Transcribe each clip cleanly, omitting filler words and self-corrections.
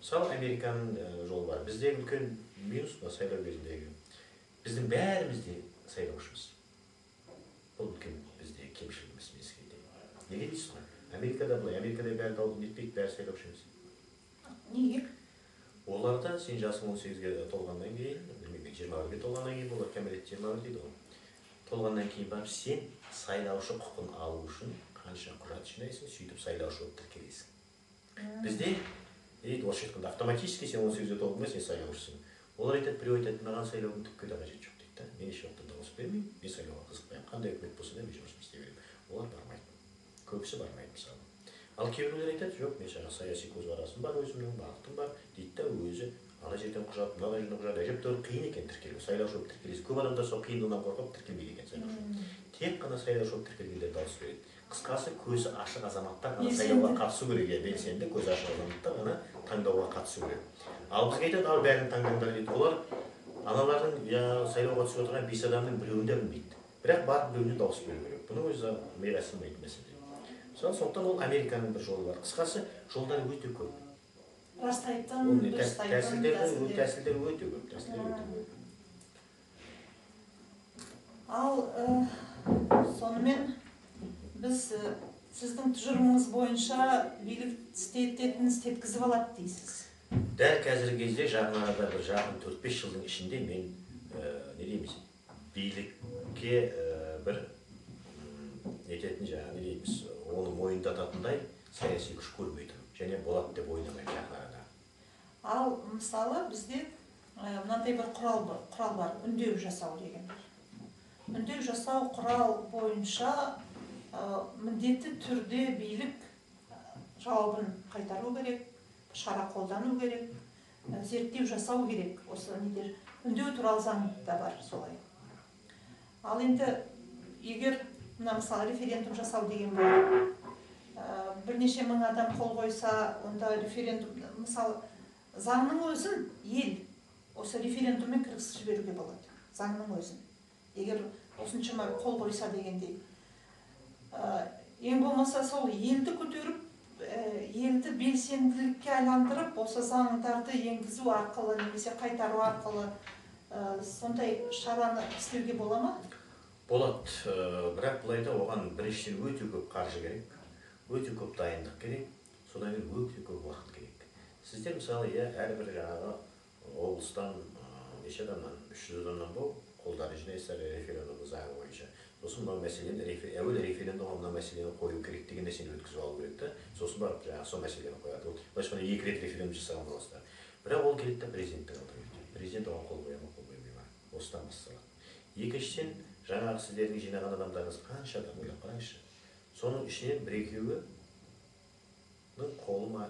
Мысалы Американың жолы бар. Бізде үлкен минус мына сайлау кезіндегі. Біздің бәріміз де сайлаушымыз. Бұл үлкен бізде кемшілігіміз мен сізге айтайын. Неге дейсіз ғой? Америкада былай, Америкада бәрі дауыс етпейді, бәрі сайлаушы емес. Неге? Оларда сен жасың 18-ге толғаннан кейін, білмеймін, 21-ге толғаннан кейін, олар кәмелет 21 дейді ғой. Толғаннан кейін барып сен сайлаушы құқын алу үшін қанша құжат жинайсың, сөйтіп сайлаушы болып тіркелесің. Бізде орысша айтқанда автоматически сен 18-ге толғаннан сен сайлаушысың. Олар айтады, біреу айтады, маған сайлаудың түкке де қажеті жоқ дейді. Мен еш уақытта дауыс бермеймін, мен сайлауға қызықпаймын. Қандай үкімет болса да мен жұмысымды істей беремін. Олар бармайды. Көбісі бармайды мысалы. Ал кейбіреулер айтады, жоқ, мен жаңағы саяси көзқарасым бар, өзімнің бағытым бар дейді да, өзі ана жерден құжат, мына жерден құжат, әжептәуір қиын екен тіркелу. Сайлаушы болып тіркелесіз. Көп адамдар сол қиындығынан қорқып тіркелмейді екен сайлаушы. Тек қана сайлаушы болып тіркелгендер дауыс береді. Қысқасы, көзі ашық азаматтар ғана сайлауға қатысу керек. Белсенді, көзі ашық азаматтар ғана таңдауға қатысу керек. Ал бізге айтады, ал бәрін таңдаңдар дейді. Олар аналардың сайлауға түсіп отырған 5 адамның біреуін де білмейді. Бірақ барып біреуіне дауыс беру керек. Бұның өзі миға сыймайтын мәселе. Сондықтан ол Американың бір жолы бар. Қысқасы, жолдар өте көп. Растайтын, дұрыстайтын тәсілдер өте көп. Ал сонымен біз сіздің тұжырымыңыз бойынша билік істететінін істеткізіп алады дейсіз. Дәл қазіргі кезде жағынан бір жақын 4-5 жылдың ішінде мен не дейміз, билікке бір нететін жаңағы не дейміз, оны мойындататындай саяси күш көрмейтін және болады деп ойламаймын жақын арада. Ал мысалы бізде мынандай бір құрал бар, үндеу жасау деген. Үндеу жасау құрал бойынша міндетті түрде билік жауабын қайтару керек, шара қолдану керек, зерттеу жасау керек. Осы недер үндеу туралы заң да бар солай. Ал енді егер мына мысалы референдум жасау деген бар, бірнеше мың адам қол қойса, онда референдум, мысалы заңның өзін ел осы референдуммен кіргізіп жіберуге болады. Заңның өзін. Егер осыншама қол қойса дегендей. Ең болмаса сол елді көтеріп, елді белсенділікке айландырып, осы заңдарды енгізу арқылы, немесе қайтару арқылы сондай шараны істеуге бола ма? Болады, бірақ бұлайда оған біріншіден өте көп қаржы керек, өте көп дайындық керек, содан кейін өте көп уақыт керек. Сіздер мысалы, әрбір жаңағы облыстан неше адамнан, 300 адамнан бұл қолдары жинайсыздар референдум заңы бойынша. Сосын мына мәселені әуелі референдумға мына мәселені қою керек деген нәрсені өткізіп алу керек та, сосын барып жаңағы сол мәселені қояды. Былайша 2 рет референдум жасаған боласыздар. Бірақ ол келеді президенттің алдына. Президент оған қол қоя ма, қол қоймай ма? Осыдан басталады. Екіншіден, жаңағы сіздердің жинаған адамдарыңыз қанша адам ойлап қараңызшы. Соның ішінен бір-екеуі қолы ма,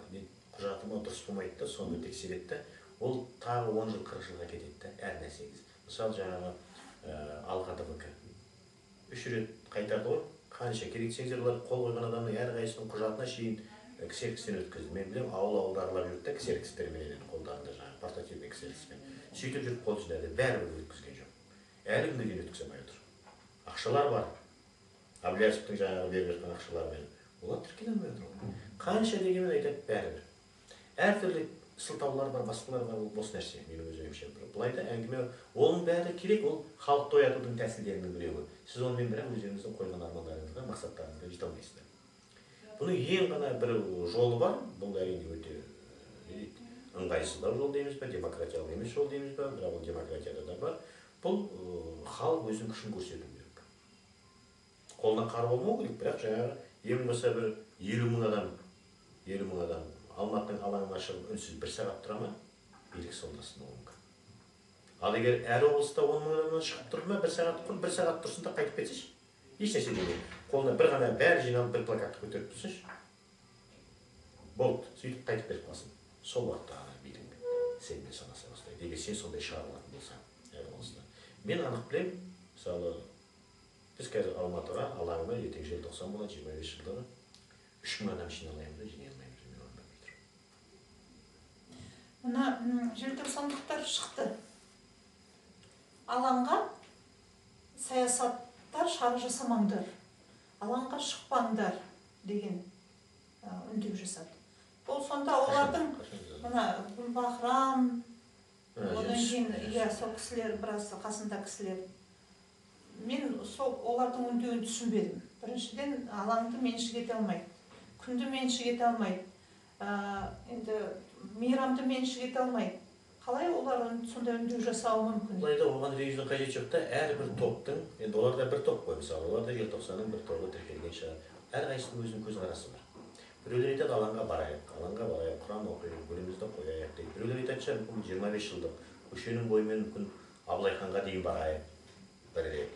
құжаты ма дұрыс болмайды да, соны тексереді да, ол тағы 10 жыл, 40 жылға кетеді да, әр нәрсеңіз. Мысалы жаңағы Алға ДВК 3 рет қайтарды ғой, қанша керек десеңіздер, олар қол қойған адамның әрқайсысының құжатына шейін ксерокстен өткізді. Мен білемін, ауыл-ауылды аралап жүрді да, ксерокстермен қолдарында жаңағы портативный ксерокспен. Сөйтіп жүріп қол жинады, бәрібір өткізген жоқ. Әлі күнге дейін өткізе алмай отыр. Ақшалар бар. Әблязовтың жаңағы беріп жатқан ақшалармен. Олар тіркеле алмай отыр. Қанша дегенмен айтады, бәрібір. Әртүрлі сылтаулар бар, басқалар бар, ол бос нәрсе, менің өз ойымша. Бұлайда әңгіме, оның бәрі керек, ол халықты оятудың тәсілдерінің біреуі. Сіз онымен бірақ өздеріңіздің қойған армандарыңызға, мақсаттарыңызға жете алмайсыздар. Бұның ең ғана бір жолы бар, бұл әрине өте ыңғайсыздау жол дейміз бе, демократиялық емес жол дейміз бе, бірақ ол демократияда да бар. Бұл халық өзінің күшін көрсету керек. Қолына қар болмау керек, бірақ жаңағы ең болмаса бір 50 мың адам Алматының алаңына шығып үнсіз 1 сағат тұра ма, билік сондасын ол мүмкін. Ал егер әр облыста 10 мың адамнан шығып тұрды ма, 1 сағат тұрсын да қайтып кетсінші. Еш нәрсе демейді. Қолына бір ғана бәрі жиналып бір плакатты көтеріп тұрсыншы. Болды, сөйтіп қайтып беріп қалсын. Сол уақытта ғана билік сенімен санаса бастайды. Егер сен сондай шығарылатын болсаң, әр облыста. Мен анық білемін, мысалы, біз қазір Алматыға алаңына ертең желтоқсан болады, 25 жылдары 3000 адам жиналаймыз да жинай алмаймыз. Мына желтоқсандықтар шықты. Алаңға саясаттар шара жасамаңдар, алаңға шықпаңдар деген үндеу жасады. Бұл сонда олардың мына Бахрам, одан кейін сол кісілер, біраз қасында кісілер. Мен сол олардың үндеуін түсінбедім. Біріншіден, алаңды меншік ете алмайды, күнді меншік ете алмайды, енді мейрамды меншік ете алмайды. Қалай олар сондай үндеу жасауы мүмкін? Бұлайда оған ревизияның қажеті жоқ та, әрбір топтың, енді оларда бір топ қой, мысалы, оларда желтоқсанның бір тобы тіркелген шығар. Әрқайсының өзінің көзқарасы бар. Біреулер айтады, алаңға барайық, Құран оқиық, гүлімізді қояйық дейді. Біреулер айтады, мүмкін 25 жылдық көшенің бойымен мүмкін Абылай ханға дейін барайық, бір рет.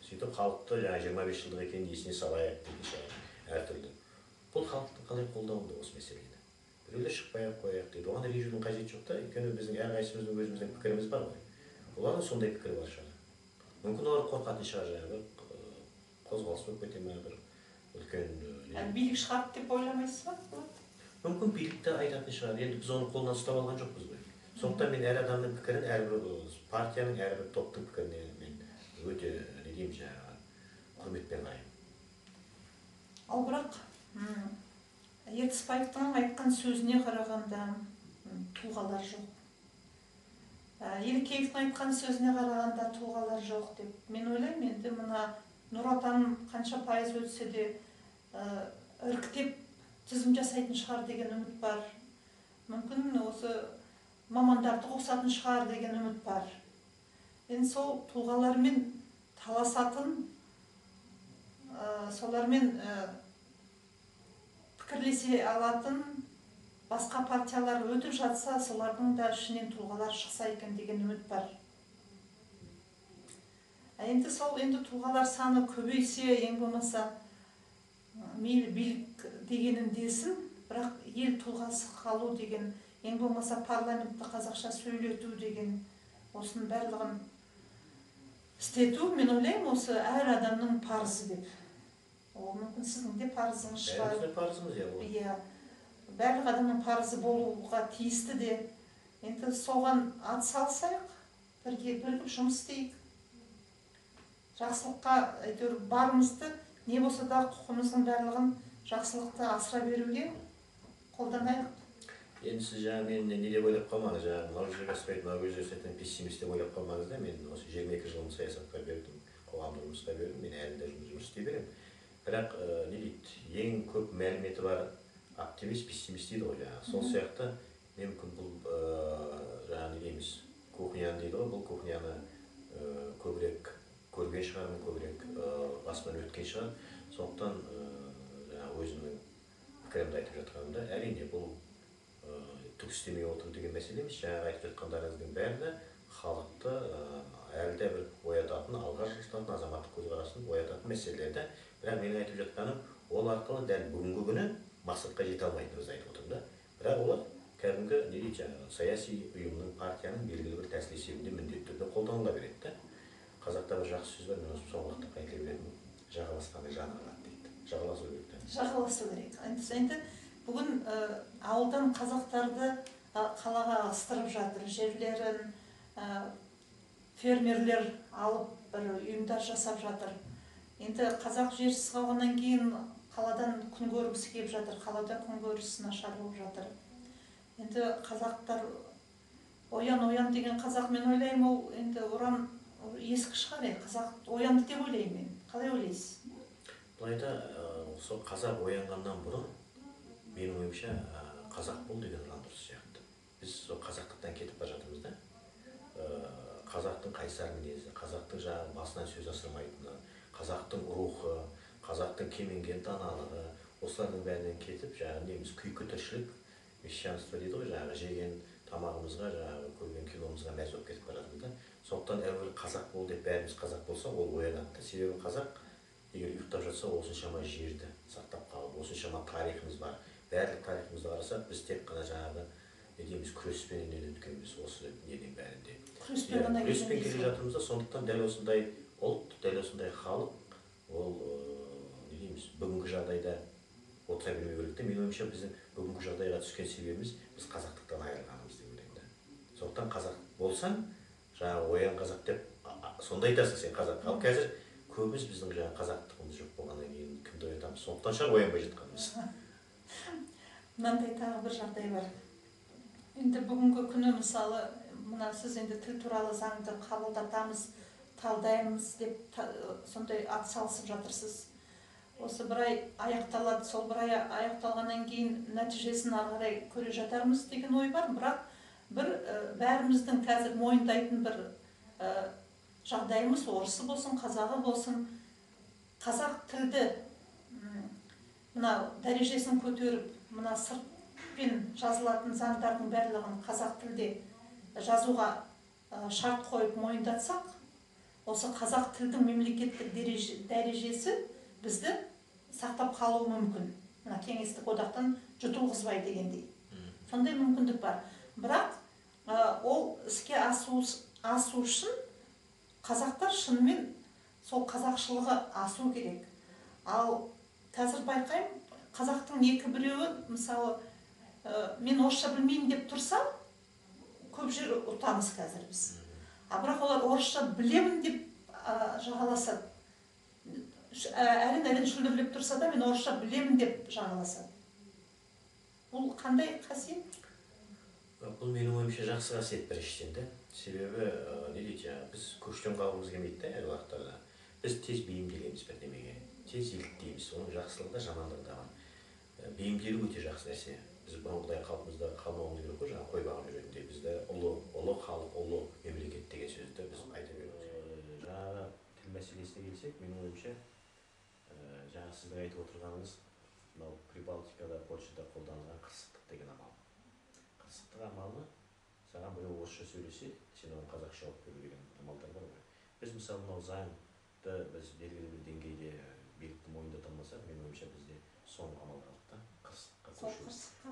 Сөйтіп халықты жаңа 25 жылдық екенін есіне салайық дейді шығар, әртүрлі. Бұл халықтың қалай қолдауында осы мәселеде? Біреулер шықпай-ақ қояйық дейді. Оған режимнің қажеті жоқ та, өйткені біздің әрқайсымыздың өзіміздің пікіріміз бар ғой. Олардың сондай пікірі бар шығар. Мүмкін олар қорқатын шығар, жаңағы қозғалыс болып кете ме, бір үлкен билік шығарды деп ойламайсыз ба? Мүмкін билікті айтатын шығар. Енді біз оны қолынан ұстап алған жоқпыз ғой. Сондықтан мен әр адамның пікірін, әрбір партияның, әрбір топтың пікіріне мен өте, не деймін, жаңағы құрметпен қараймын. Ал бірақ Ертісбаевтың айтқан сөзіне қарағанда тұлғалар жоқ. Елікеевтің айтқан сөзіне қарағанда тұлғалар жоқ деп. Мен ойлаймын, енді мына Нұр Отан қанша пайыз өтсе де іріктеп тізім жасайтын шығар деген үміт бар. Мүмкін осы мамандарды қосатын шығар деген үміт бар. Енді сол тұлғалармен таласатын, солармен пікірлесе алатын басқа партиялар өтіп жатса, солардың да ішінен тұлғалар шықса екен деген үміт бар. Енді сол тұлғалар саны көбейсе, ең болмаса мейлі билік дегенін десін, бірақ ел тұлғасы қалу деген, ең болмаса парламентті қазақша сөйлету деген, осының барлығын істету, мен ойлаймын, осы әр адамның парызы деп. Ол мүмкін сіздің де парызыңыз шығар. Бәріміздің парызымыз, иә. Барлық адамның парызы болуға тиісті де. Енді соған атсалысайық, бірігіп жұмыс істейік. Жақсылыққа барымызды, не болса да құқымыздың барлығын жақсылықты асыра беруге қолданайық. Енді сіз жаңа мен не деп ойлап қалмаңыз, жаңа мынау жерге аспайды, мынау жерге аспайды, пессимист деп ойлап қалмаңыз да, мен осы 22 жылын саясатқа бердім, қоғамдық жұмысқа бердім, мен әлі де жұмыс істей беремін. Бірақ не дейді, ең көп мәліметі бар оптимист, пессимист дейді ғой жаңағы. Сол сияқты мүмкін бұл жаңа не дейміз, кухняны дейді ғой, бұл кухняны көбірек көрген шығармын, көбірек басынан өткен шығар. Сондықтан өзімнің пікірімді айтып жатқанымда, әрине бұл түк істемей отыру деген мәселе емес. Жаңағы айтып жатқандарыңыздың бәрі халықты әлі де бір оятатын, алға жылжытатын, азаматтық көзқарасын оятатын мәселелерді. Бірақ менің айтып жатқаным, ол арқылы дәл бүгінгі күні мақсатқа жете алмайтынымызды айтып отырмын да. Бірақ олар кәдімгі не дейді жаңағы саяси ұйымның, партияның белгілі бір тәсіл есебінде міндетті түрде қолданыла береді да. Қазақта бір жақсы сөз бар, мен осы соңғы уақытта қайта беремін. Жағаласқандай жаны ағады дейді. Жағаласу керек та. Жағаласу керек. Енді бүгін ауылдан қазақтарды қалаға ығыстырып жатыр, жерлерін фермерлер алып бір ұйымдар жасап жатыр. Енді қазақ жерсіз қалғаннан кейін қаладан күн көргісі келіп жатыр, қалада күн көрісі нашар болып жатыр. Енді қазақтар оян деген қазақ, мен ойлаймын, ол енді ұран ескі шығар, қазақ оянды деп ойлаймын мен. Қалай ойлайсыз? Бұлайда сол қазақ оянғаннан бұрын менің ойымша қазақ бол деген ұран дұрыс сияқты. Біз сол қазақтықтан кетіп бара жатырмыз да. Қазақтың қайсар мінезі, қазақтың жаңағы басынан сөз асырмайтыны, қазақтың рухы, қазақтың кемеңгер даналығы, осылардың бәрінен кетіп, жаңағы неміз күйкі тіршілік, мещанство дейді ғой, жаңағы жеген тамағымызға, жаңағы көрген киномызға мәз болып кетіп бара жатырмыз да. Сондықтан әуелі қазақ бол деп бәріміз қазақ болса, ол оянады. Себебі қазақ егер ұйықтап жатса, осыншама жерді сақтап қалып, осыншама тарихымыз бар. Барлық тарихымызды қарасақ, біз тек қана жаңағы недейміз, күреспен өткенбіз осы неден бәрінде. Күреспен келе жатырмыз да, сондықтан дәл осындай ұлт, дәл осындай халық, ол недейміз, бүгінгі жағдайда отыра бермеу керек те. Менің ойымша біздің бүгінгі жағдайға түскен себебіміз біз қазақтықтан айырылғанымыз деп ойлаймын да. Сондықтан қазақ болсаң, жаңағы оян қазақ деп сонда айтасың сен қазақ. Ал қазір көбіміз біздің жаңағы қазақтығымыз жоқ болғаннан кейін кімді оятамыз. Сондықтан шығар оянбай жатқанымыз. мынандай тағы бір жағдай бар. Енді бүгінгі күні мысалы, мына сіз енді тіл туралы заңды қабылдатамыз, талдаймыз деп сондай атсалысып жатырсыз. Осы бір ай аяқталады, сол бір ай аяқталғаннан кейін нәтижесін ары қарай көре жатармыз деген ой бар. Бірақ бір бәріміздің қазір мойындайтын бір жағдайымыз, орысы болсын, қазағы болсын, қазақ тілді мына дәрежесін көтеріп, мына сыртпен жазылатын заңдардың барлығын қазақ тілде жазуға шарт қойып мойындатсақ, осы қазақ тілдің мемлекеттік дәрежесі бізді сақтап қалуы мүмкін. Мына кеңестік одақтан жұтылғызбай дегендей. Сондай мүмкіндік бар. Бірақ ол іске асу үшін қазақтар шынымен сол қазақшылығы асу керек. Ал қазір байқаймын, қазақтың екі біреуі, мысалы, мен орысша білмеймін деп тұрса, көп жер ұтамыз қазір біз. Бірақ олар орысша білемін деп жағаласады. Әрін шүлдірлеп тұрса да, мен орысша білемін деп жағаласады. Бұл қандай қасиет? Бұл менің ойымша жақсы қасиет біріншіден. Себебі, не дейді, біз көштен қалғымыз келмейді де әр уақыттарда. Біз тез бейімделеміз бірдемеге, тез еліктейміз. Оның жақсылығы да, жамандығы да бар. Бейімделу өте жақсы нәрсе. Біз бұрынғыдай қалпымызда қалмауымыз керек қой, жаңа қой бағып жүретіндей. Бізде ұлы халық, ұлы мемлекет деген сөзді біз айта береміз. Жаңағы тіл мәселесіне келсек, менің ойымша, жаңа сіздің айтып отырғаныңыз, мынау Прибалтикада, Польшада қолданылған қырсықтық деген амал. Қырсықтық амалы, саған біреу орысша сөйлесе, сен оған қазақша жауап беру деген амалдар бар ғой. Біз мысалы мынау заңды біз белгілі бір деңгейде билікті мойындата алмасақ, менің ойымша бізде соңғы амал қалды да, қырсықтыққа көшу.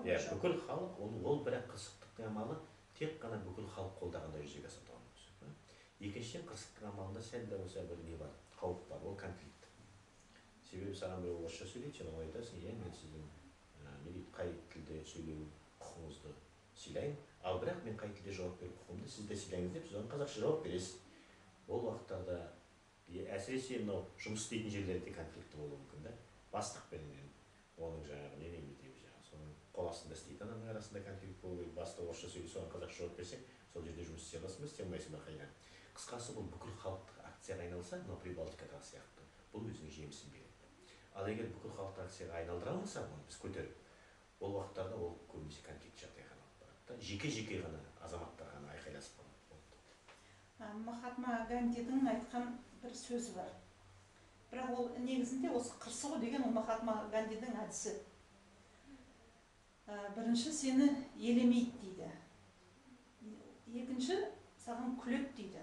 Иә, бүкіл халық, ол бірақ қырсықтықтың амалы тек қана бүкіл халық қолдағанда жүзеге асады. Екіншіден, қырсықтық амалында сәл де болса бір не бар, қауіп бар, ол конфликт. Себебі саған біреу орысша сөйлейді, сен оған айтасың, иә, мен сіздің қай тілде сөйлеу құқығыңызды сыйлайын, ал бірақ мен қай тілде жауап беру құқығымды сіз де сыйлаңыз деп, сіз оған қазақша жауап бересіз. Ол уақыттарда әсіресе мынау жұмыс істейтін жерлерде конфликті болуы мүмкін да. Бастықпен оның жаңағы не дейміз, соның қол астында істейтін адамның арасында конфликт болу, бастық орысша сөйлесе, оған қазақша жауап берсең, сол жерде жұмыс істей аласың ба, істей алмайсың ба қайдан. Қысқасы, бұл бүкіл халықтық акцияға айналса, мынау Прибалтикадағы сияқты, бұл өзінің жемісін береді. Ал егер бүкіл халықтық акцияға айналдыра алмасақ, оны біз көтеріп, ол уақыттарда ол көбінесе конфликт жағдайға айналып барады. Жеке-жеке ғана азаматтар ғана айқайласып қалады. Махатма Гандидің айтқан бір сөзі бар. Бірақ ол негізінде осы қырсығу деген ол Махатма Гандидің әдісі. Бірінші, сені елемейді дейді. Екінші, саған күледі дейді.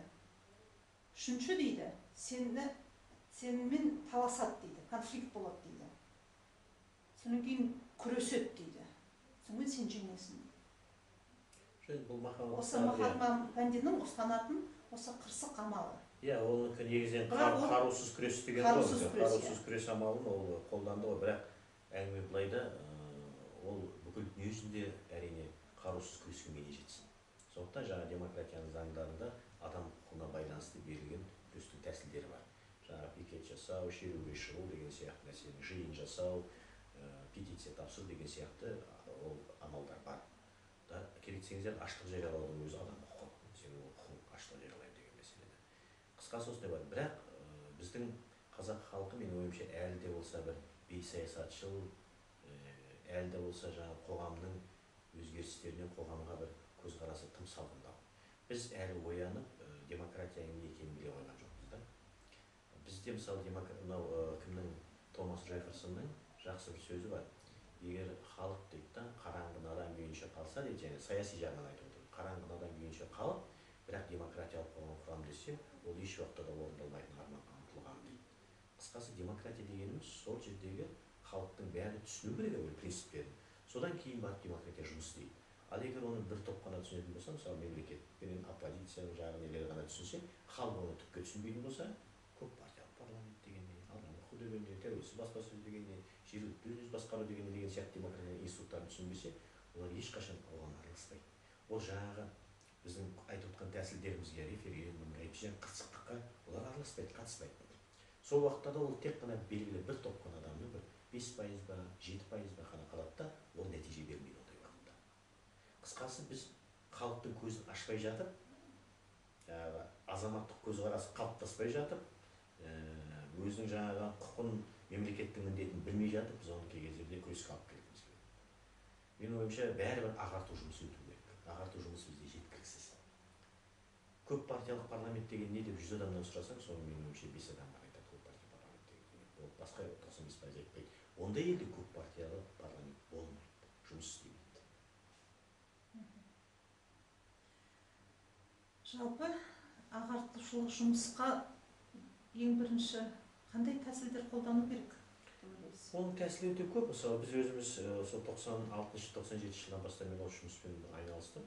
Үшінші дейді, сенімен таласады дейді, конфликт болады дейді. Содан кейін күреседі дейді. Содан кейін сен жеңесің. Осы Махатма Гандидің ұстанатын осы қырсық амалы. Иә, ол негізінен қарусыз күрес деген ғой. Қарусыз күрес амалын ол қолданды ғой, бірақ әңгіме былайда ол бүкіл дүние жүзінде әрине қарусыз күреске не жетсін. Сондықтан жаңа демократияның заңдарында адам құқығына байланысты берілген күрестің тәсілдері бар. Жаңа пикет жасау, шеруге шығу деген сияқты нәрсені, жиын жасау, петиция тапсыру деген сияқты ол амалдар бар. Керек десеңіздер, аштық жариялаудың өзі адам құқығы. Сенің ол құқың аштық жариялаймын деген мәселені. Қысқасы осындай бар. Бірақ біздің қазақ халқы, менің ойымша, әлі де болса бір бейсаясатшыл, әлі де болса жаңа қоғамның өзгерістерінен қоғамға бір көзқарасы тым салқындау. Біз әлі оянып, демократияның не екенін біле қойған жоқпыз да. Бізде мысалы кімнің Томас Джефферсонның жақсы бір сөзі бар. Егер халық дейді, қараңғы надан күйінше қалса дейді, және саяси жағынан айтып отыр. Қараңғы надан күйінше қалып, бірақ демократиялық қоғам құрам десе, ол еш уақытта да орындалмайтын арманға ұмтылған дейді. Қысқасы, демократия дегеніміз сол жердегі халықтың бәрі түсіну керек ол принциптерін. Содан кейін барып демократия жұмыс істейді. Ал егер оны бір топ қана түсінетін болса, мысалы мемлекет пен оппозицияның жағы нелері ғана түсінсе, халық оны түкке түсінбейтін болса, көп партиялық парламент дегенде, адам құқығы дегенде, тәуелсіз баспасөз дегенде, жергілікті өз басқару дегенде деген сияқты демократияның институттарын түсінбесе, олар ешқашан оған араласпайды. Ол жаңағы біздің айтып отқан тәсілдерімізге, референдум, қырсықтыққа олар араласпайды, қатыспайды. Сол уақытта да ол тек қана белгілі бір топ қана адамның бір 5% ба 7% ба ғана қалады да, ол нәтиже бермейді ондай уақытта. Қысқасы біз халықтың көзін ашпай жатып, азаматтық көзқарасы қалыптаспай жатып, өзінің жаңағы құқын, мемлекеттің міндетін білмей жатып, біз оны кей кездерде күреске алып келгіміз келеді. Менің ойымша бәрібір ағарту жұмысы өту керек. Ағарту жұмысы бізде жеткіліксіз. Көп партиялық парламент деген не деп 100 адамнан сұрасаң, соны менің ойымша 5 адам ғана айтады көп партия парламент деген. Ол басқа 95% айтпайды. Ондай елде көп партиялы парламент болмайды, жұмыс істемейді. Жалпы ағартушылық жұмысқа ең бірінші қандай тәсілдер қолдану керек? Оның тәсілі өте көп. Мысалы, біз өзіміз сол 96-97 жылдан бастап мен осы жұмыспен айналыстым.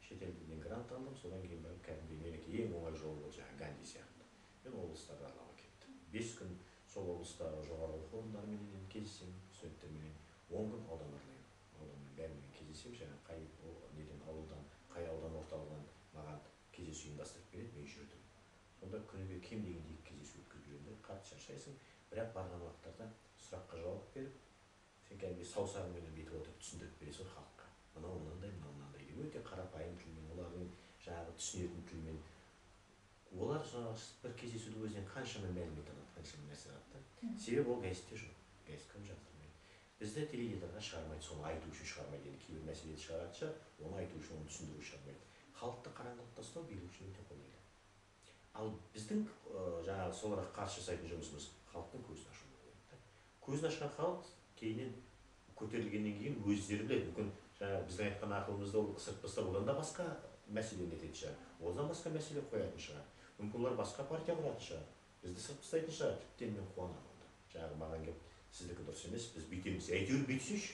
Шетелден грант алдым, содан кейін барып кәдімгі менікі ең оңай жол болды, жаңағы Ганди сияқты. Мен облыстарды аралап кеттім. 5 күн сол облыстағы жоғары оқу орындарымен кездесемін, студенттермен 10 күн аудан аралаймын. Ауданның бәрімен кездесемін, жаңағы қай неден ауылдан, қай аудан орталығынан маған кездесу ұйымдастырып береді, мен жүрдім. Сонда күніге кем дегенде 2 кездесу өткізіп жүремін, қатты шаршайсың, бірақ барған уақыттарда сұраққа жауап беріп, сен кәдімгі саусағыңмен бүйтіп отырып түсіндіріп бересің халыққа. Мынау мынандай, мынау мынандай деп өте қарапайым тілмен, олардың жаңағы түсінетін тілмен. Олар бір кездесудің өзінен қаншама мәлімет алады, қаншама нәрсе алады. Себебі ол газетте жоқ, газетке жазылмайды. Бізді теледидарға шығармайды, соны айту үшін шығармайды. Енді кейбір мәселеде шығаратса, оны айту үшін, оны түсіндіру шығармайды. Халықты қараңғылыққа тастау билік үшін өте қолайлы. Ал біздің жаңағы соларға қарсы жасайтын жұмысымыз халықтың көзін ашу. Көзін ашқан халық кейіннен көтерілгеннен кейін өздері біледі. Мүмкін жаңағы біздің айтқан ақылымызды ол ысырып тастап, одан да басқа мәселе ететін шығар. Одан басқа мәселе қоятын шығар. Мүмкін олар басқа партия құратын шығар. Бізді ысырып тастайтын шығар. Тіптен мен қуанамын. Жаңағы маған келіп, сіздікі дұрыс емес, біз бүйтеміз. Әйтеуір бүйтсінші.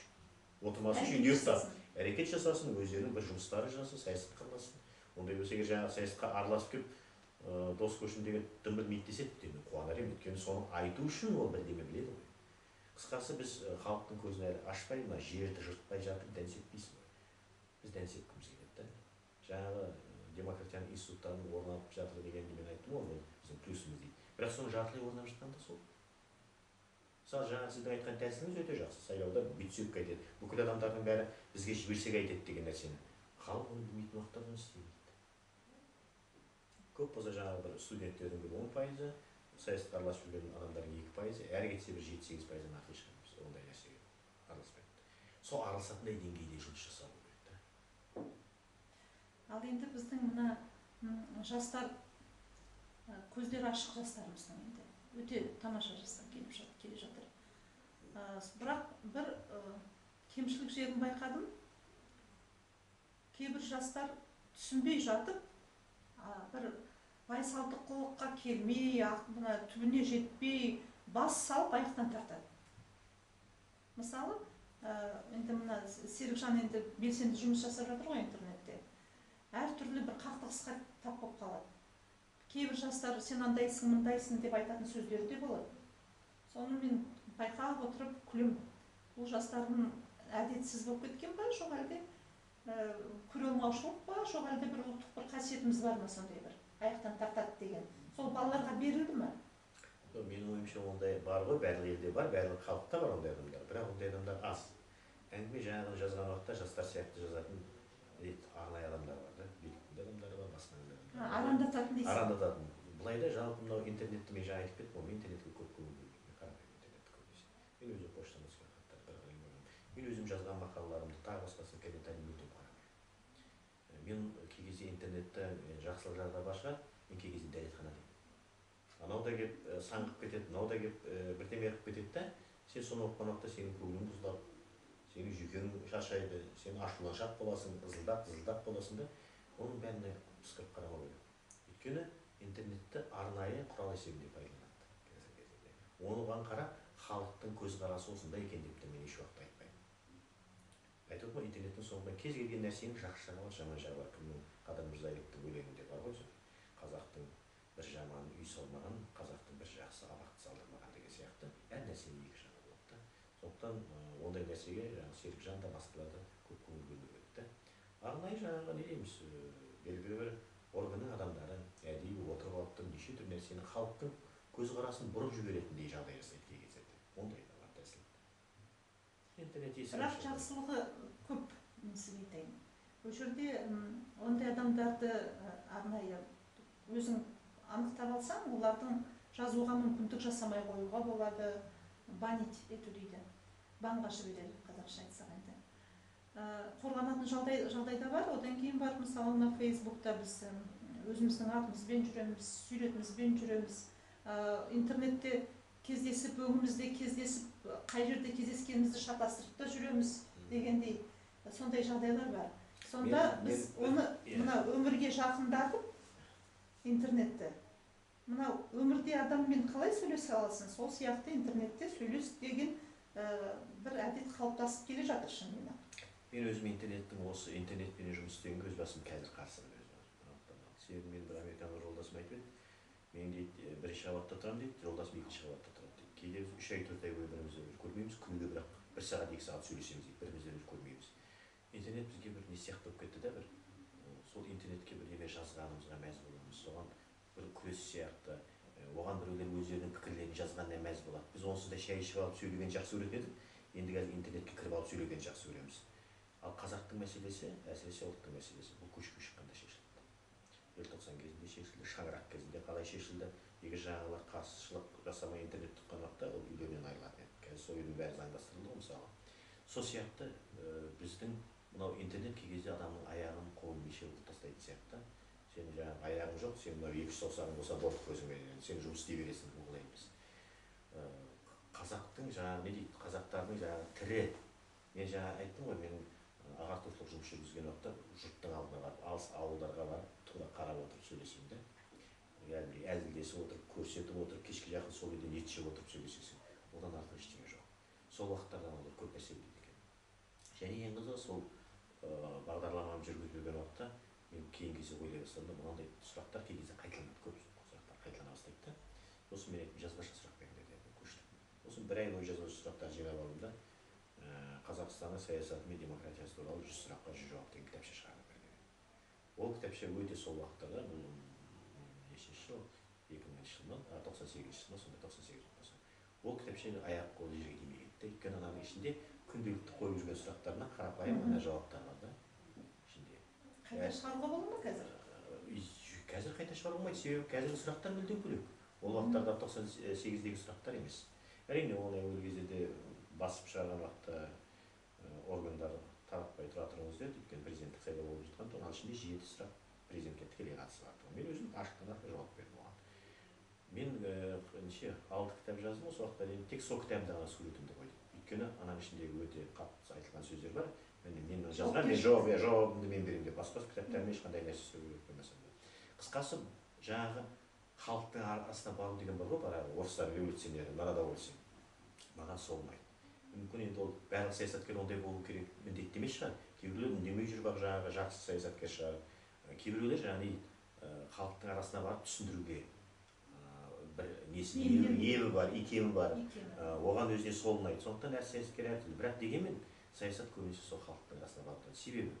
Отырмасын үйде ұстап, әрекет жасасын, өздерінің бір жұмыстары жасасын, саясатқа аралассын. Ондай болса егер жаңағы саясатқа араласып келіп, дос көшіндегі дым білмейді десе, мен қуанар едім. Өйткені соны айту үшін ол бірдеме біледі ғой. Қысқасы біз халықтың көзін әлі ашпай, мына жерді жыртпай жатып дән сеппейсің ғой. Біз дән сепкіміз келеді да. Жаңағы демократияның институттарын орнатып жатыр дегенді мен айттым ғой, ол біздің плюсіміз дейді. Бірақ соның жартылай орнап жатқан да сол. Мысалы, жаңағы сіздің айтқан тәсіліңіз өте жақсы. Сайлауда бүйтсек қайтеді. Бүкіл адамдардың бәрі бізге жіберсек айтеді деген нәрсені. Халық оны білмейтін уақытта оны істемейді. Көп болса жаңағы бір студенттердің бір 10%, саясатқа араласып жүрген адамдардың 2%, әрі кетсе бір 7-8% ақыл шығамыз. Ондай нәрсеге араласпайды. Сол араласатындай деңгейде жұмыс жасалу керек та. Ал енді біздің мына жастар, көздері ашық жастарымыздың енді өте тамаша жастар келе жатыр. Бірақ бір кемшілік жерін байқадым. Кейбір жастар түсінбей жатып, бір байсалдыққа келмей, мына түбіне жетпей, бас салып аяқтан тартады. Мысалы, енді мына Серікжан енді белсенді жұмыс жасап жатыр ғой интернетте. Әртүрлі бір қақтығысқа тап болып қалады. Кейбір жастар сен андайсың, мындайсың деп айтатын сөздері де болады. Соны мен байқап отырып күлем. Бұл жастардың әдетсіз болып кеткен ба, жоқ әлде көре алмаушылық па, жоқ әлде бір ұлттық бір қасиетіміз бар ма сондай бір аяқтан тартады деген. Сол балаларға берілді ме? Менің ойымша ондай бар ғой, барлық елде бар, барлық халықта бар ондай адамдар. Бірақ ондай адамдар аз. Әңгіме жаңағы жазған уақытта жастар сияқты жазатын арнайы адамдар бар да, биліктің адамдары бар, басқа адамдар. Арандататын дейсің? Арандататын. Былай да жалпы мынау интернетті мен жаңа айтып кеттім, мен интернетке көп көңіл бөлмеймін, қарапайым интернетті көбінесе. Мен өзім поштадан түскен хаттарды қараймын. Мен өзім жазған мақалаларымды тағы басқасын комментарий өте қараймын. Мен кей кезде интернетті жақсылық жағы бар шығар, мен кей кезде дәретханадамын. Анау да келіп саңғып кетеді, мынау да келіп бірдеме қылып кетеді да, сен соны оқыған уақытта сенің көңілің бұзылады, сенің жүйкең шаршайды, сен ашуланшақ боласың, ызылдап боласың да, оның бәріне пысқырып қарамау керек. Өйткені интернетті арнайы құрал есебінде пайдаланады қазіргі кезде. Оған қарап, халықтың көзқарасы осындай екен деп те мен еш уақытта айтпаймын. Айтып отырмын, интернеттің соңында кез келген нәрсенің жақсы жағы бар, жаман жағы бар. Кімнің Қадыр Мырзалиевтің өлеңінде бар ғой, қазақтың бір жаман үй салмаған, қазақтың бір жақсы абақты салдырмаған деген сияқты әр нәрсенің екі жағы болады да. Сондықтан ондай нәрсеге Серікжан да басқалар да көп көңіл бөлу керек та. Арнайы жаңағы не дейміз, белгілі бір органның адамдары әдейі отырып алып тұрып неше түрлі нәрсені халықтың көзқарасын бұрып жіберетіндей жағдай жасайды кей кездерде. Ондай да бар тәсіл. интернет есігін бірақ ашады. жақсылығы көп, мен сізге айтайын. Ол жерде ондай адамдарды арнайы өзің анықтап алсаң, олардың жазуға мүмкіндік жасамай қоюға болады, банить ету дейді. Банға жібереді, қазақша айтсақ енді. Қорғанатын жағдай да бар. Одан кейін бар, мысалы, мына Фейсбукта біз өзіміздің атымызбен жүреміз, суретімізбен жүреміз. Интернетте кездесіп, өңімізде кездесіп, қай жерде кездескенімізді шатастырып та жүреміз дегендей сондай жағдайлар бар. Сонда біз оны мына өмірге жақындатып, интернетті, мына өмірде адаммен қалай сөйлесе аласың, сол сияқты интернетте сөйлес деген бір әдет қалыптасып келе жатыр шынымен. Мен өзім осы интернетпен жұмыс істегенге өз басым қазір қарсымын өзім. Себебі мен бір американдық жолдасым айтып еді, мен дейді бірінші қабатта тұрамын дейді, жолдасым екінші қабатта тұрады дейді. Кейде 3 ай 4 ай бойы бірімізді көрмейміз, күніге бірақ 1 сағат 2 сағат сөйлесеміз дейді, бірімізді көрмейміз. Интернет бізге бір не сияқты болып кетті да, бір сол интернетке бір неме жазғанымызға мәз боламыз, соған бір күрес сияқты, оған біреулер өздерінің пікірлерін жазғанына мәз болады. Біз онсыз да шай ішіп алып сөйлеген жақсы көретін едік, енді қазір интернетке кіріп алып сөйлеген жақсы көреміз. Ал қазақтың мәселесі, әсіресе ұлттың мәселесі, бұл көшіп шыққанда шешілді. Желтоқсан кезінде шешілді, шаңырақ кезінде қалай шешілді, егер жаңағылар қарсылық жасамай интернет тұтқан уақытта ол үйлерінен айырылатын еді. Қазір сол үйдің бәрі заңдастырылды ғой мысалы. Сол сияқты біздің мынау интернет кей кезде адамның аяғын қолын неше қылып тастайтын сияқты. Сен жаңағы аяғың жоқ, сен мынау 2 саусағың болса болды көзіңе, сен жұмыс істей бересің, бұл қылай емес. Қазақтың жаңағы не дейді, қазақтардың жаңағы тірі, мен жаңа айттым ғой, мен ағартушылық жұмыс жүргізген уақытта жұрттың алдына барып, алыс ауылдарға барып, тура қарап отырып сөйлесем де, әзілдесіп отырып, көрсетіп отырып, кешке жақын сол үйден ет жеп отырып сөйлесесің, одан артық ештеңе жоқ. Сол уақыттардан олар көп нәрсе біледі екен. Және ең қызығы сол бағдарламаны жүргізілген уақытта мен кейінгі кезде ойлай бастадым, мынандай сұрақтар кей кезде қайталанады, көп сұрақтар қайталана бастайды да. Сосын мен айттым, жазбаша сұрақ беріңдер деп көштім. Сосын 1 ай бойы жазбаша сұрақтар жинап алдым да, Қазақстанның саясаты мен демократиясы туралы 100 сұраққа 100 жауап деген кітапша шығарып берген. Ол кітапша өте сол уақыттарда, бұл нешінші жыл, 2000 жылдан, 98 жылдан, сонда 98 болса. Ол кітапша аяқ қолы жерге тимей кетті. Өйткені ананың ішінде күнделікті қойып жүрген сұрақтарына қарапайым ғана жауаптар бар да. Ішінде. Қайта шығаруға бола ма қазір? Қазір қайта шығаруға болмайды, себебі қазіргі сұрақтар мүлдем бөлек. Ол уақыттарда 98-дегі сұрақтар емес. Әрине оны ол кезде де басып шығарған уақытта органдар таратпай тұра тұрыңыз деді, өйткені президенттік сайлау болып жатқан, оның ішінде 7 сұрақ президентке тікелей қатысы бар. Мен өзім ашықтан жауап бердім оған. Мен 6 кітап жаздым, осы уақытта дейін тек сол кітабымда ғана суретімді қойдым. Өйткені ананың ішіндегі өте қатты айтылған сөздер бар. Мен жазған, мен жауабымды мен беремін деп, басқа кітаптармен ешқандай нәрсе сөйлеп қоймасам да. Қысқасы, жаңағы халықтың арасына бару деген бар ғой, орыстар революционері, народовольцы. Маған сол ұнайды. Мүмкін енді ол барлық саясаткер ондай болу керек міндетті емес шығар. Кейбіреулер үндемей жүріп жаңағы жақсы саясаткер шығар. Кейбіреулер жаңағы халықтың арасына барып түсіндіруге бір несі ебі бар, икемі бар. Оған өзіне сол ұнайды. Сондықтан әр саясаткер әртүрлі. Бірақ дегенмен саясат көбінесе сол халықтың арасына барып тұрады. Себебі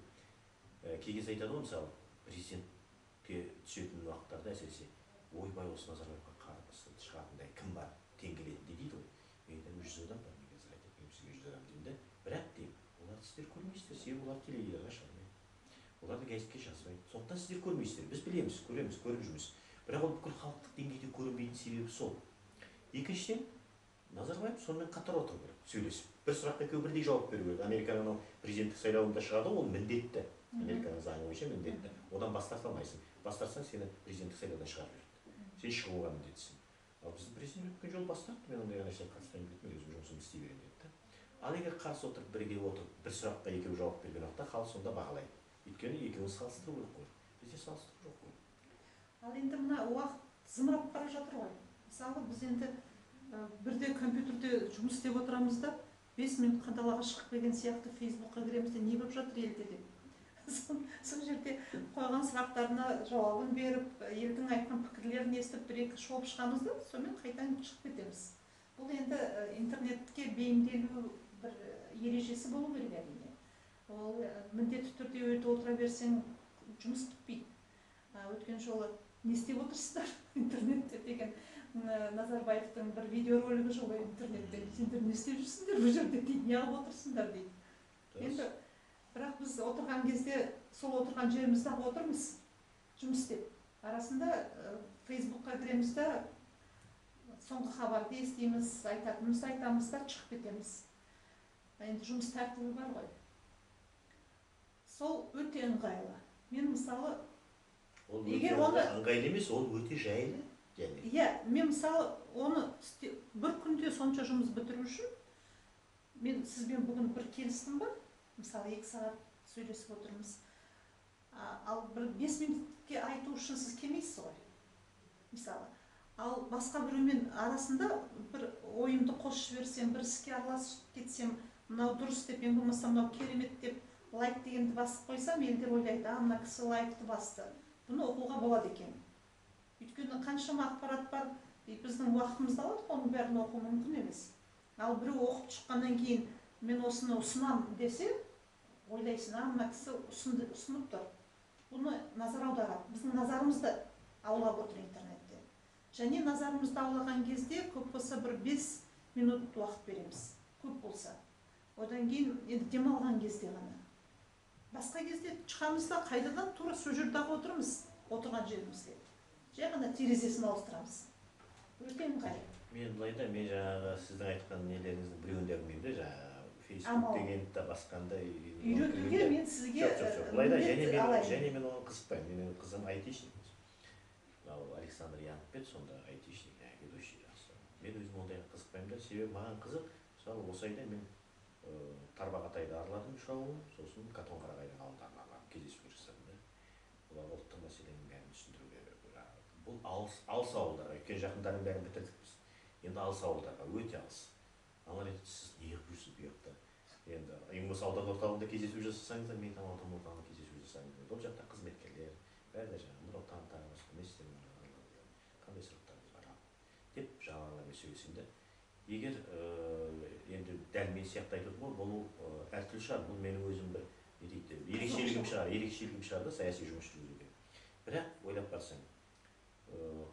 кей кезде айтады ғой, мысалы, президентке түсетін уақыттарда әсіресе ойбай осы Назарбаевқа қарсы шығатындай кім бар, тең келетін дейді ғой. Мен 100 адам бар, мен қазір айтып, мен сізге 100 адам деймін де, бірақ деймін, оларды сіздер көрмейсіздер, себебі олар телевизорға шығармайды. Оларды газетке жазбайды. Сондықтан сіздер көрмейсіздер. Біз білеміз, көреміз, көріп жүрміз. Бірақ ол бүкіл халықтық деңгейде көрінбейтін себебі сол. Екіншіден, Назарбаев сонымен қатар отыру керек, сөйлесіп. Бір сұраққа екеуі бірдей жауап беру керек. Американың президенттік сайлауында шығады, ол міндетті. Американың заңы бойынша міндетті. Одан бас тарта алмайсың. Бас тартсаң, сені президенттік сайлаудан шығарып жібереді. Сен шығуға міндеттісің. Ал біздің президент өткен жол бас тартты, мен ондай нәрсеге қатыспаймын деп, мен өзім жұмысымды істей беремін деді. Ал егер қарсы отырып, бірге отырып, бір сұраққа екеуі жауап берген уақытта халық сонда бағалайды. Өйткені екеуін салыстыру керек қой. Бізде салыстыру жоқ қой. Ал енді мына уақыт зымырап бара жатыр ғой. Мысалы, біз енді бірде компьютерде жұмыс істеп отырамыз да, 5 минутқа далаға шығып келген сияқты Фейсбукқа кіреміз де, не болып жатыр елде деп. Сол жерде қойған сұрақтарына жауабын беріп, елдің айтқан пікірлерін естіп, бір-екі шолып шығамыз да, сонымен қайтадан шығып кетеміз. Бұл енді интернетке бейімделу бір ережесі болу керек әрине. Ол міндетті түрде өте отыра берсең жұмыс бітпейді. Өткен жолы не істеп отырсыздар интернетте деген Назарбаевтың бір видеоролигі жоқ интернетте. Сендер не істеп жүрсіңдер бұл жерде дейді, не алып отырсыңдар дейді. Енді бірақ біз отырған кезде сол отырған жерімізде отырмыз, жұмыс істеп. Арасында Фейсбукқа кіреміз де соңғы хабарды естиміз, айтатынымызды айтамыз да шығып кетеміз. Енді жұмыс тәртібі бар ғой. Сол өте ыңғайлы. Мен мысалы егер оны ыңғайлы емес, ол өте жайлы. Иә, мен мысалы оны бір күнде сонша жұмыс бітіру үшін мен сізбен бүгін бір келістім ба? Мысалы 2 сағат сөйлесіп отырмыз. Ал бір 5 минутке айту үшін сіз келмейсіз ғой. Мысалы, ал басқа біреумен арасында бір ойымды қосып жіберсем, бір іске араласып кетсем, мынау дұрыс деп, мен болмаса мынау керемет деп лайк дегенді басып қойсам, елдер ойлайды, мына кісі лайкты басты. Бұны оқуға болады екен. Өйткені қаншама ақпарат бар, біздің уақытымызды алады, оның бәрін оқу мүмкін емес. Ал біреу оқып шыққаннан кейін мен осыны ұсынам десе, ойлайсың, мына кісі ұсынып тұр. Бұны назар аударады. Біздің назарымызды аулап отыр интернетте. Және назарымызды аулаған кезде көп болса бір 5 минут уақыт береміз. Көп болса. Одан кейін енді демалған кезде ғана. Басқа кезде шығамыз да қайдадан тура сол жерде отырмыз, отырған жерімізде. Жай ғана терезесін ауыстырамыз. Өте ыңғайлы. Мен былайда, мен жаңағы сіздің айтқан нелеріңіздің біреуін де білмеймін де, жаңағы Facebook дегенді де басқанда үйретуге мен сізге былайда, және мен оған қызықпаймын. Менің қызым айтишник. Александр Янпет, сонда айтишник, ведущий жақсы. Мен өзім ондайға қызықпаймын да, себебі маған қызық, мысалы осы айда мен Тарбағатайды арладым 3 ауылын, сосын Қатон-Қарағайдың ауылдарына аралап кездесуге жасадым да. Олар ұлттық мәселенің бәрін түсіндіруге, бұл алыс ауылдарға, өйткені жақындардың бәрін бітірдік біз. Енді алыс ауылдарға, өте алыс. Аналар еді, сіз не қылып жүрсіз бұл жақта? Енді ең болса аудан орталығында кездесу жасасаңыздар, мен там аудан орталығында кездесу жасаңыздар. Ол жақта қызметкерлер, бәрі де жаңағы нұр отан тағы басқа не істедіңдер, қандай сұрақтарыңыз бар деп жаңағылармен сөйлесем де. Егер енді дәл мен сияқты айтып отырмын, бұл әртүрлі шығар, бұл менің өзім бір ерекшелігім шығар да саяси жұмыс жүргізуге. Бірақ ойлап барсаң,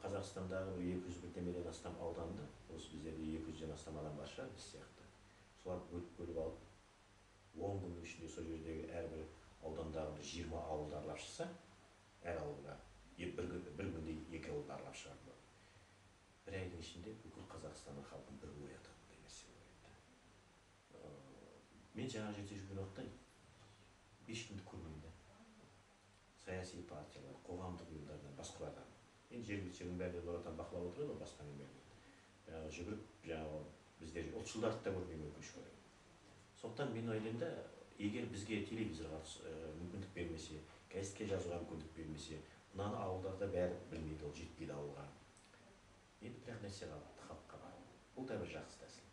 Қазақстандағы 200-ден астам ауданда, осы біздерде 200-ден астам адам бар шығар, біз сияқты. Солар бөліп алып, 10 күннің ішінде сол жердегі әрбір аудандағы 20 ауылды аралап шықса, әр ауылға бір күнде 2 ауылды аралап шығарды. Бір айдың ішінде бүкіл Қазақстанның халқын бір оятады деген нәрсе ойлайды. Мен жаңа жерде жүрген уақытта ешкімді көрмеймін да. Саяси партиялар, қоғамдық ұйымдардан, басқалардан. Енді жергілікті бәрінде нұр отан бақылап отырады, басқаның бәрінде. Жүгіріп, біздер ұлтшылдарды да көрмеймін өкінішке орай. Сондықтан мен ойлаймын да, егер бізге телевизорға мүмкіндік бермесе, газетке жазуға мүмкіндік бермесе, мынаны ауылдарда бәрі білмейді, ол жетпейді ауылға. Енді бірақ нәрсе қалады, халыққа бар. Бұл да бір жақсы тәсіл.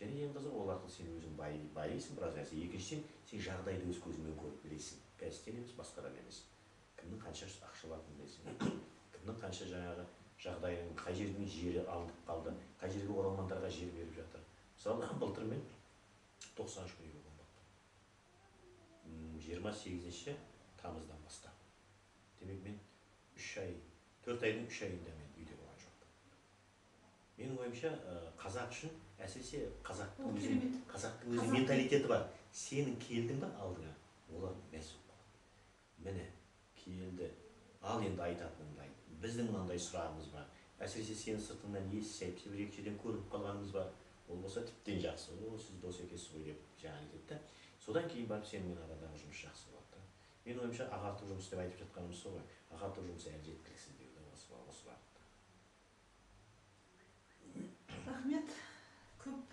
Және ең қызығы, ол арқылы сен өзің байисың біраз нәрсе. Екіншіден, сен жағдайды өз көзіңмен көріп білесің. Газеттен емес, басқадан емес. Кімнің қанша ақша алатынын білесің. Кімнің қанша жаңағы жағдайының, қай жердің жері алынып қалды, қай жерге оралмандарға жер беріп жатыр. Мысалы, былтыр мен 93 күн үйге қонбаппын. 28 тамыздан бастап. Демек мен 4 айдың 3 айында мен үйде болған жоқпын. Менің ойымша, қазақ үшін, әсіресе қазақтың өзі менталитеті бар. Сенің келдің ба алдыңа, олар мәсіп болады. Міне, келді, ал енді айтатынымды айт. Біздің мынандай сұрағымыз бар. Әсіресе сенің сыртыңнан естіп, бір-екі жерден көріп қалғанымыз бар. Ол болса тіптен жақсы. Сіз дос екенсіз ғой деп жаңа айтты. Содан кейін барып сенімен арадағы жұмыс жақсы болады. Мен ойымша ағарту жұмыс деп айтып жатқанымыз сол ғой. Ағарту жұмысы әлі жеткіліксіз деуді осы бағытта. Рахмет. Көп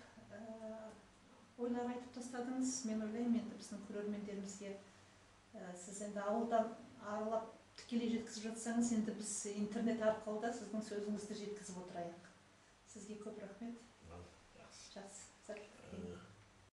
ойлар айтып тастадыңыз. Мен ойлаймын, енді біздің көрермендерімізге сіз енді ауылдан аралап тікелей жеткізіп жатсаңыз, енді біз интернет арқылы да сіздің сөзіңізді жеткізіп отырайық. Сізге көп рахмет. Жақсы.